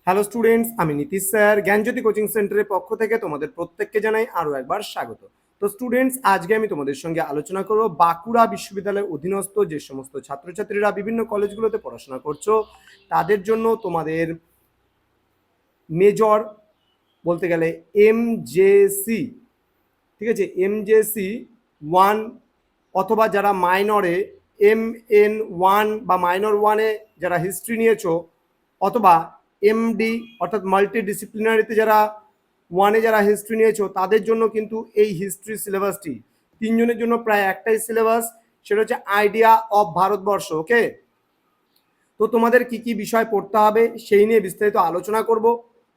Hello students, আমি Nitish sir জ্ঞানজ্যোতি coaching সেন্টারের পক্ষ থেকে তোমাদের প্রত্যেককে জানাই আরও একবার স্বাগত। তো স্টুডেন্টস, আজকে আমি তোমাদের সঙ্গে আলোচনা করব বাঁকুড়া বিশ্ববিদ্যালয়ের অধীনস্থ যে সমস্ত ছাত্রছাত্রীরা বিভিন্ন কলেজগুলোতে পড়াশোনা করছো তাদের জন্য তোমাদের মেজর বলতে গেলে এমজেসি, ঠিক আছে, এমজেসি 1 অথবা যারা মাইনরে MN1 বা মাইনর 1-এ যারা হিস্ট্রি নিয়েছো অথবা MD অর্থাৎ মাল্টিডিসিপ্লিনারিতে যারা 1-এ যারা হিস্ট্রি নিয়েছো তাদের জন্য কিন্তু এই হিস্ট্রি সিলেবাসটি তিনজনের জন্য প্রায় একটাই সিলেবাস, সেটা হচ্ছে আইডিয়া অফ ভারতবর্ষ। ওকে, তো তোমাদের কি কি বিষয় পড়তে হবে সেই নিয়ে বিস্তারিত আলোচনা করব।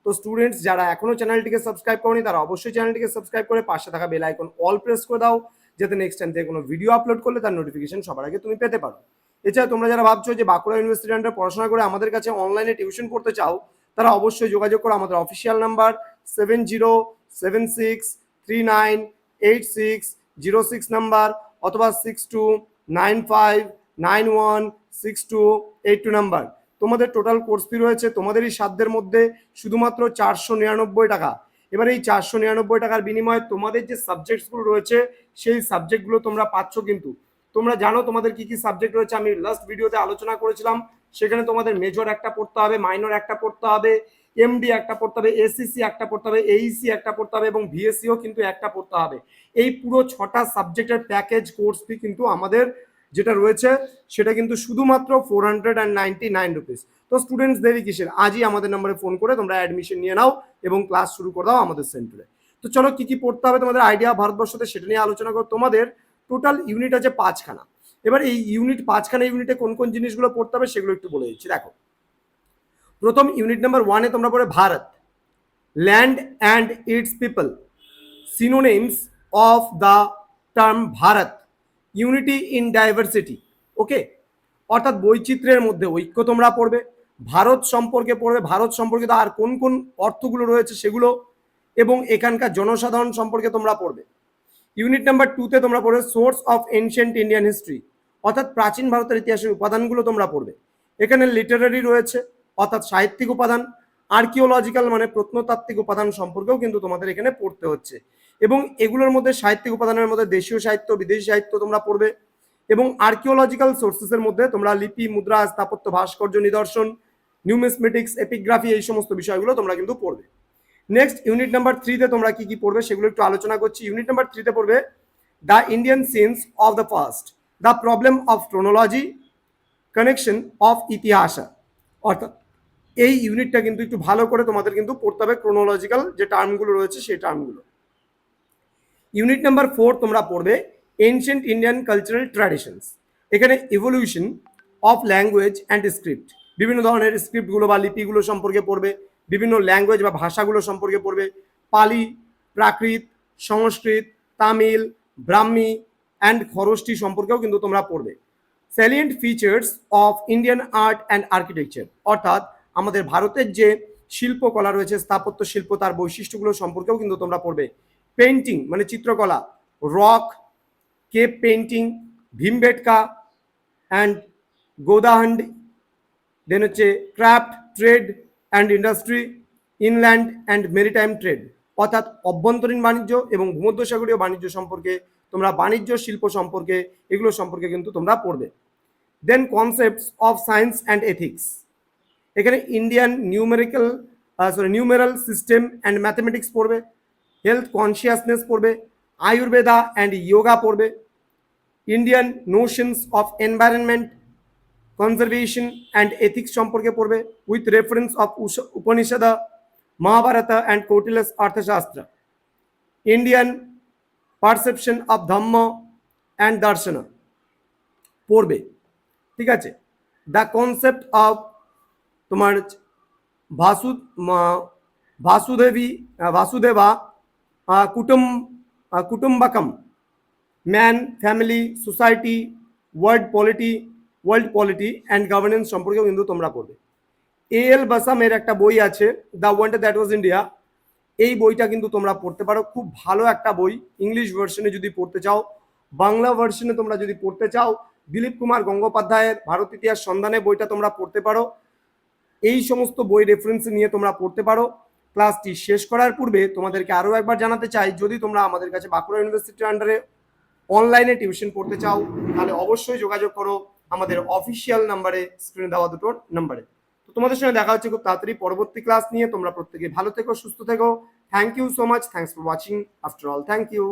তো স্টুডেন্টস, যারা এখনো চ্যানেলটিকে সাবস্ক্রাইব করনি তারা অবশ্যই চ্যানেলটিকে সাবস্ক্রাইব করে পাশে থাকা বেল আইকন অল প্রেস করে দাও, যাতে নেক্সট টাইম থেকে কোনো ভিডিও আপলোড করলে তার নোটিফিকেশন সবার আগে তুমি পেতে পারো। এছাড়া তোমরা যারা ভাবছো যে বাঁকুড়া ইউনিভার্সিটি আন্ডার পড়াশোনা করে আমাদের কাছে অনলাইনে টিউশন পড়তে চাও, তারা অবশ্যই যোগাযোগ করো আমাদের অফিসিয়াল নাম্বার 7076398606 নাম্বার অথবা 6295916282 নাম্বার। তোমাদের টোটাল কোর্স ফি রয়েছে তোমাদেরই সাধ্যের মধ্যে শুধুমাত্র 499 টাকা। এবার এই 499 টাকার বিনিময়ে তোমাদের যে সাবজেক্টসগুলো রয়েছে সেই সাবজেক্টগুলো তোমরা পাচ্ছ। কিন্তু তোমরা জানো তোমাদের কি কি সাবজেক্ট রয়েছে, আমি লাস্ট ভিডিওতে আলোচনা করেছিলাম। সেখানে তোমাদের মেজর একটা পড়তে হবে, মাইনর একটা পড়তে হবে, এমডি একটা পড়তে হবে, এসিসি একটা পড়তে হবে, এইসি একটা পড়তে হবে এবং ভিএসসিও কিন্তু একটা পড়তে হবে। এই পুরো 6টা সাবজেক্টের প্যাকেজ কোর্স ফি কিন্তু আমাদের যেটা রয়েছে সেটা কিন্তু শুধুমাত্র 499 রুপিস। তো স্টুডেন্টস, দেরি কিসের, আজই আমাদের নম্বরে ফোন করে তোমরা অ্যাডমিশন নিয়ে নাও এবং ক্লাস শুরু করে দাও আমাদের সেন্টারে। তো চলো কি কি পড়তে হবে তোমাদের আইডিয়া ভারতবর্ষতে সেটা নিয়ে আলোচনা করো। তোমাদের টোটাল ইউনিট আছে 5খানা। এবার এই ইউনিট 5খানা ইউনিটে কোন কোন জিনিসগুলো পড়তে হবে সেগুলো একটু বলে দিচ্ছি। দেখো, প্রথম ইউনিট নাম্বার 1-এ তোমরা পড়ে Bharat, land and its people, synonyms of the term Bharat, unity in diversity. Okay, অর্থাৎ বৈচিত্র্যের মধ্যে ঐক্য তোমরা পড়বে, ভারত সম্পর্কে পড়বে, ভারত সম্পর্কিত আর কোন কোন অর্থগুলো রয়েছে সেগুলো, এবং এখানকার জনসাধারণ সম্পর্কে তোমরা পড়বে। ইউনিট নাম্বার 2-তে তোমরা পড়বে source of ancient Indian history, অর্থাৎ প্রাচীন ভারতের ইতিহাসের উপাদানগুলো তোমরা পড়বে। এখানে লিটারারি রয়েছে অর্থাৎ সাহিত্যিক উপাদান, আর্কিওলজিক্যাল মানে প্রত্নতাত্ত্বিক উপাদান সম্পর্কেও কিন্তু তোমাদের এখানে পড়তে হচ্ছে। এবং এগুলোর মধ্যে সাহিত্যিক উপাদানের মধ্যে দেশীয় সাহিত্য, বিদেশি সাহিত্য তোমরা পড়বে। এবং আর্কিওলজিক্যাল সোর্সেসের মধ্যে তোমরা লিপি, মুদ্রা, স্থাপত্য, ভাস্কর্য, নিদর্শন, নিউমিসমেটিক্স, এপিগ্রাফি এই সমস্ত বিষয়গুলো তোমরা কিন্তু পড়বে। নেক্সট ইউনিট নাম্বার 3-তে তোমরা কি কি পড়বে সেগুলো একটু আলোচনা করছি। ইউনিট নাম্বার 3-তে পড়বে the Indian sense of the past, the problem of chronology, connection of ইতিহাস। অর্থাৎ এই ইউনিটটা কিন্তু একটু ভালো করে তোমাদের কিন্তু পড়তে হবে, ক্রোনোলজিক্যাল যে টার্মগুলো রয়েছে সেই টার্মগুলো। ইউনিট নাম্বার 4 তোমরা পড়বে এনশিয়েন্ট ইন্ডিয়ান কালচারাল ট্র্যাডিশনস। এখানে evolution of language and script, বিভিন্ন ধরনের স্ক্রিপ্টগুলো বা লিপিগুলো সম্পর্কে পড়বে, বিভিন্ন ল্যাঙ্গুয়েজ বা ভাষাগুলো সম্পর্কে পড়বে, পালি, প্রাকৃত, সংস্কৃত, তামিল, ব্রাহ্মী অ্যান্ড খরষ্টি সম্পর্কেও কিন্তু তোমরা পড়বে। Salient features of Indian art and architecture, অর্থাৎ আমাদের ভারতের যে শিল্পকলা রয়েছে, স্থাপত্য শিল্প, তার বৈশিষ্ট্যগুলো সম্পর্কেও কিন্তু তোমরা পড়বে। পেন্টিং মানে চিত্রকলা, rock, cave painting, Bhimbetka and Gudahandi, then হচ্ছে craft, trade and industry, inland and maritime trade, অর্থাৎ অভ্যন্তরীণ বাণিজ্য এবং ভূমধ্যসাগরীয় বাণিজ্য সম্পর্কে তোমরা, বাণিজ্য শিল্প সম্পর্কে, এগুলো সম্পর্কে কিন্তু তোমরা পড়বে। Then concepts of science and ethics, এখানে Indian numeral system and mathematics পড়বে, হেলথ কনসিয়াসনেস পড়বে, আয়ুর্বেদা অ্যান্ড যোগা পড়বে, Indian notions of environment, conservation and ethics সম্পর্কে পড়বে with reference of Upanishad, Mahabharata and Kautilya's Arthashastra, Indian perception of Dhamma and Darshan পড়বে। ঠিক আছে, দ্য কনসেপ্ট অফ তোমার Vasudhaiva Kutumbakam, man, family, society, world polity and governance সম্পর্কেও কিন্তু তোমরা পড়বে। এল বাসামের একটা বই আছে, the wonder that was India, এই বইটা কিন্তু তোমরা পড়তে পারো, খুব ভালো একটা বই। ইংলিশ ভার্সনে যদি পড়তে চাও, বাংলা ভার্সনে তোমরা যদি পড়তে চাও, দিলীপ কুমার গঙ্গোপাধ্যায়ের ভারত ইতিহাস সন্ধানে বইটা তোমরা পড়তে পারো। এই সমস্ত বই রেফারেন্স নিয়ে তোমরা পড়তে পারো। ক্লাসটি শেষ করার পূর্বে তোমাদেরকে আরও একবার জানাতে চাই, যদি তোমরা আমাদের কাছে বাঁকুড়া ইউনিভার্সিটির আন্ডারে অনলাইনে টিউশন পড়তে চাও তাহলে অবশ্যই যোগাযোগ করো আমাদের অফিসিয়াল নাম্বারে, স্ক্রিনে দেওয়া দুটো নাম্বারে। তো তোমাদের সঙ্গে দেখা হচ্ছে খুব তাড়াতাড়ি পরবর্তী ক্লাস নিয়ে। তোমরা প্রত্যেকে ভালো থেকো, সুস্থ থেকো। Thank you so much, thanks for watching after all, thank you.